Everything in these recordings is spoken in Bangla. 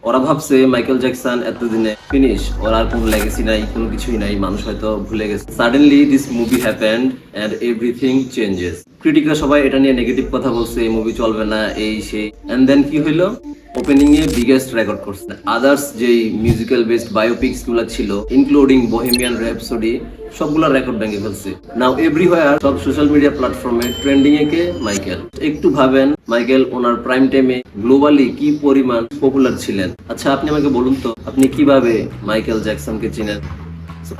ওরা ভাবছে মাইকেল জ্যাকসন এতদিনে ফিনিশ, ওর আর কোনো লেগেসি নাই, কোনো কিছুই নাই, মানুষ হয়তো ভুলে গেছে। Suddenly this movie happened and everything changes. ক্রিটিকরা সবাই এটা নিয়ে নেগেটিভ কথা বলছে, এই মুভি চলবে না, এই সেই। এন্ড দেন কি হইলো, ওপেনিং এ বিগেস্ট রেকর্ড করছে। আদার্স যেই মিউজিক্যাল বেসড বায়োপিক্স গুলা ছিল ইনক্লুডিং বোহেমিয়ান র‍্যাপসোডি, সবগুলা রেকর্ড ভেঙে ফেলছে। নাও এভরিওয়্যার, সব সোশ্যাল মিডিয়া প্ল্যাটফর্মে ট্রেন্ডিং এ কে মাইকেল। একটু ভাবেন মাইকেল ওনার প্রাইম টাইমে গ্লোবালি কি পরিমাণ পপুলার ছিলেন। আচ্ছা আপনি আমাকে বলুন তো, আপনি কিভাবে মাইকেল জ্যাকসনকে চিনেন?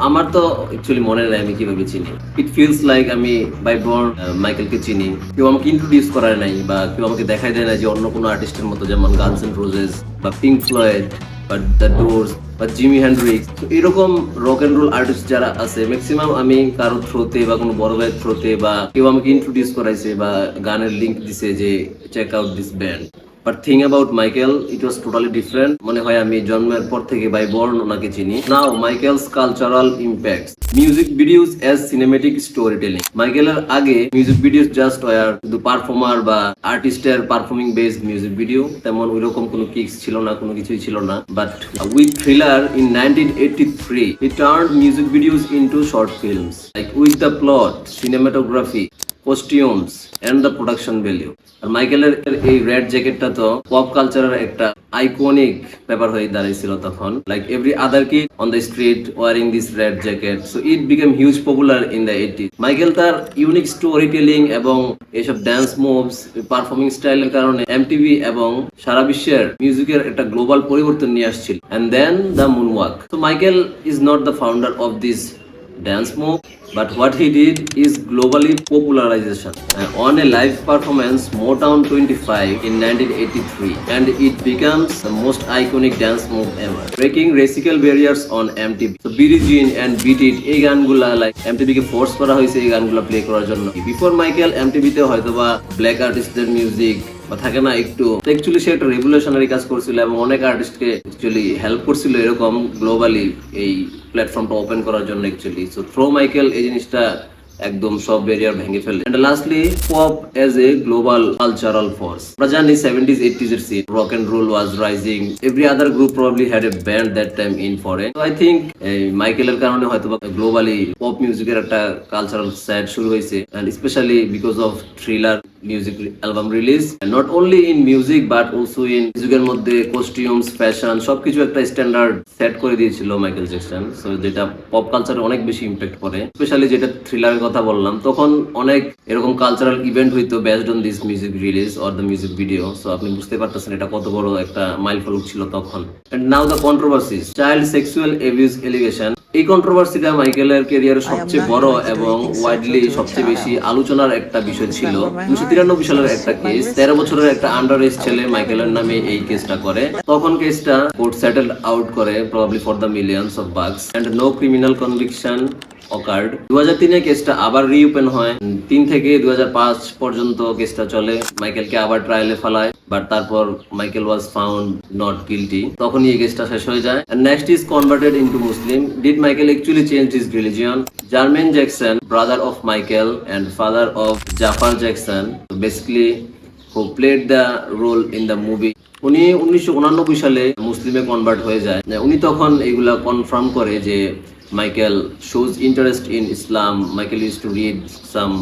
আমার তো অ্যাকচুয়ালি মনে নাই আমি কিভাবে চিনি। ইট ফিলস লাইক আমি বাই বর্ন মাইকেলকে চিনি, কেউ আমাকে ইন্ট্রোডিউস করায় নাই বা কেউ আমাকে দেখাই দেয় না যে অন্য কোনো আর্টিস্টের মতো, যেমন গানস এন্ড রোজেস বা পিঙ্ক ফ্লয়েড বা দ্য ডোরস বা জিমি হ্যান্ড্রিক্স। এরকম রক এন্ড রোল আর্টিস্ট যারা আছে ম্যাক্সিমাম আমি কারো থ্রোতে বা কোনো বড় ভাইয়ের থ্রোতে বা কেউ আমাকে ইন্ট্রোডিউস করাইছে বা গানের লিঙ্ক দিছে যে check out this band. But thing about Michael, it was totally different. মনে হয় আমি জন্মের পর থেকে বাই বর্ন ওনাকে চিনি। Now Michael's cultural impact, music videos as cinematic story telling. মাইকেলের আগে মিউজিক ভিডিওস জাস্ট ওয়ার শুধু পারফর্মার বা আর্টিস্টের পারফর্মিং বেসড মিউজিক ভিডিও, তেমন ওইরকম কোনো কিক্স ছিল না, কোনো কিছুই ছিল না। But with thriller in 1983 he turned music videos into short films, like with the plot, cinematography, costumes and the production value. আর মাইকেলের এই রেড জ্যাকেটটা তো পপ কালচারের একটা আইকনিক ব্যাপার হয়ে দাঁড়িয়েছিল তখন। Like every other kid on the street wearing this red jacket, so it became huge popular in the 80s। Michael তার ইউনিক স্টোরি টেলিং এবং এইসব ড্যান্স মুভস, পারফর্মিং স্টাইলের কারণে এমটিভি এবং সারা বিশ্বের মিউজিকের একটা গ্লোবাল পরিবর্তন নিয়ে আসছিল। And then the moonwalk. So Michael is not the founder of this dance move, but what he did is globally popularization on a live performance Motown 25 in 1983, and it becomes the most iconic dance move ever, breaking racial barriers on MTV. So Billie Jean and Beat It, এই গানগুলা লাইক MTV কে ফোর্স করা হয়েছে এই গানগুলা প্লে করার জন্য। বিফোর মাইকেল MTV তে হয়তোবা ব্ল্যাক আর্টিস্টদের মিউজিক থাকে না একটু, অ্যাকচুয়ালি সে একটা রেভলিউশনারি কাজ করছিল এবং অনেক আর্টিস্টকে অ্যাকচুয়ালি হেল্প করছিল এরকম গ্লোবালি এই প্ল্যাটফর্মটা ওপেন করার জন্য অ্যাকচুয়ালি। সো থ্রো মাইকেল এই জিনিসটা একদম সব ব্যারিয়ার ভেঙে ফেলে। And lastly pop as a global cultural force. আমরা জানি 70s 80s এর scene, rock and roll was rising, every other group probably had a band that time in foreign. So I think মাইকেলের কারণে হয়তো গ্লোবালি পপ মিউজিকের একটা কালচারাল সেট শুরু হয়েছে, and specially because of thriller music album release. Not only in music but also in মিউজিকের মধ্যে কস্টিউমস, ফ্যাশন সবকিছু একটা স্ট্যান্ডার্ড সেট করে দিয়েছিল মাইকেল জ্যাকসন। সো যেটা পপ কালচারে অনেক বেশি ইম্প্যাক্ট করে, স্পেশালি যেটা থ্রিলারের কথা বললাম, তখন অনেক এরকম কালচারাল ইভেন্ট হইতো based on this music release or the music video. So আপনি বুঝতে পারতেছেন এটা কত বড় একটা মাইলফলক ছিল তখন। And now the controversies, child sexual abuse allegation. এই কন্ট্রোভার্সিটা মাইকেলের ক্যারিয়ারের সবচেয়ে বড় এবং ওয়াইডলি সবচেয়ে বেশি আলোচনার একটা বিষয় ছিল। 1993 সালের একটা কেস, 13 বছরের একটা আন্ডার এজ ছেলে মাইকেলের নামে এই কেসটা করে। তখন কেসটা কোর্ট সেটেল আউট করে, probably for the millions of bucks, and no criminal conviction occurred। 2003 কেসটা আবার রিওপেন হয়। 3 থেকে 2005 পর্যন্ত কেসটা চলে। মাইকেলকে আবার ট্রায়ালে ফেলায়, বাট তারপর Michael was found not guilty. তখনই এই কেসটা শেষ হয়ে যায়। And next is converted into Muslim. Did Michael actually change his religion? Jermaine Jackson, brother of Michael and father of Jafar Jackson, basically who played the role in the movie, উনি 1989 সালে মুসলিমে কনভার্ট হয়ে যায়। উনি তখন এগুলা কনফার্ম করে যে Michael shows interest in Islam. Michael used to read some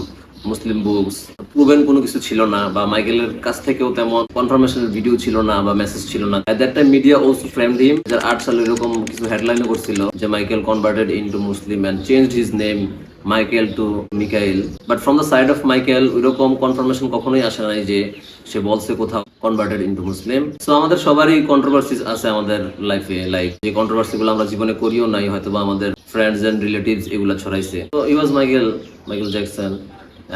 Muslim books. Proven কোনো কিছু ছিল না, বা মাইকেলের কাছ থেকেও তেমন কনফার্মেশনের ভিডিও ছিল না বা মেসেজ ছিল না। At that time media also framed him. 2008 সালে এরকম কিছু হেডলাইনও করছিল যে Michael converted into Muslim and changed his name Michael to Mikail. But from the side of Michael ওইরকম কনফার্মেশন কখনোই আসে নাই যে সে বলছে কোথাও কনভার্টেড ইনটু মুসলিম। সো আমাদের সবারই কন্ট্রোভার্সিস আছে আমাদের লাইফে, লাইক যে কন্ট্রোভার্সি গুলো আমরা জীবনে করিও নাই, হয়তো বা আমাদের ফ্রেন্ডস এন্ড রিলেটিভস এগুলা ছড়াইছে। তো he was Michael Jackson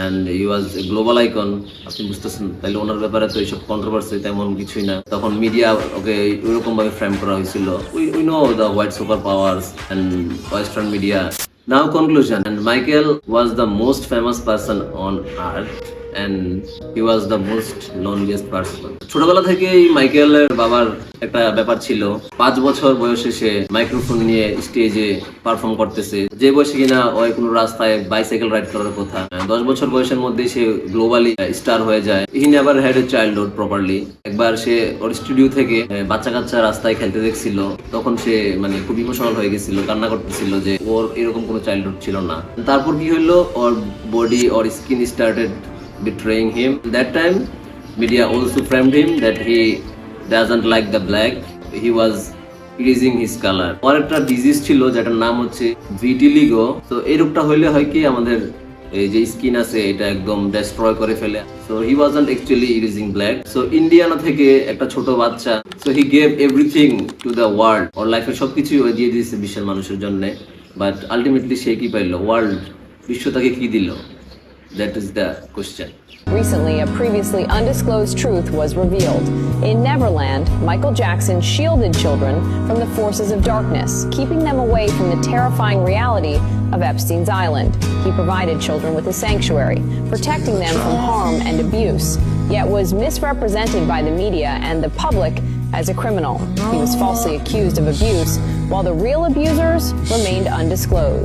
and he was a global icon। আপনি বুঝতেছেন, তাইলে ওনার ব্যাপারে তো এইসব কন্ট্রোভার্সি তেমন কিছুই না। তখন মিডিয়া ওকে ওইরকম ভাবে ফ্রেম করা হয়েছিল। We know the white super powers and western media. Now conclusion, and Michael was the most famous person on earth, and he was the most loneliest person. ছোটবেলা থেকেই মাইকেলের বাবার একটা ব্যাপার ছিল, 5 বছর বয়সে সে মাইক্রোফোন নিয়ে স্টেজে পারফর্ম করতেছে, যে বয়সে কিনা ওই কোনো রাস্তায় বাইসাইকেল রাইড করার কথা। 10 বছর বয়সের মধ্যে সে গ্লোবালি স্টার হয়ে যায়। He never had a childhood properly. একবার সে ওর স্টুডিও থেকে বাচ্চা কাচ্চা রাস্তায় খেলতে দেখছিল, তখন সে মানে খুব ইমোশনাল হয়ে গেছিল, কান্না করতেছিল যে ওর এরকম কোনো চাইল্ডহুড ছিল না। তারপর কি হলো, ওর body or skin started betraying him. That time media also framed him that he doesn't like the black, he was erasing his color. ওর একটা ডিজিজ ছিল যেটার নাম হচ্ছে ভিটিলিগো। তো এই রোগটা হইলে হয় কি, আমাদের এই যে স্কিন আছে এটা একদম ডেস্ট্রয় করে ফেলে। So he wasn't actually erasing black. So Indiana থেকে একটা ছোট বাচ্চা, so he gave everything to the world. ওর লাইফের সবকিছুই ও দিয়ে দিয়েছে বিশ্বের মানুষের জন্য, বাট আলটিমেটলি সে কি পাইলো? ওয়ার্ল্ড, বিশ্ব তাকে কি দিল? That is the question. Recently, a previously undisclosed truth was revealed. In Neverland, Michael Jackson shielded children from the forces of darkness, keeping them away from the terrifying reality of Epstein's Island. He provided children with a sanctuary, protecting them from harm and abuse, yet was misrepresented by the media and the public as a criminal. He was falsely accused of abuse, while the real abusers remained undisclosed.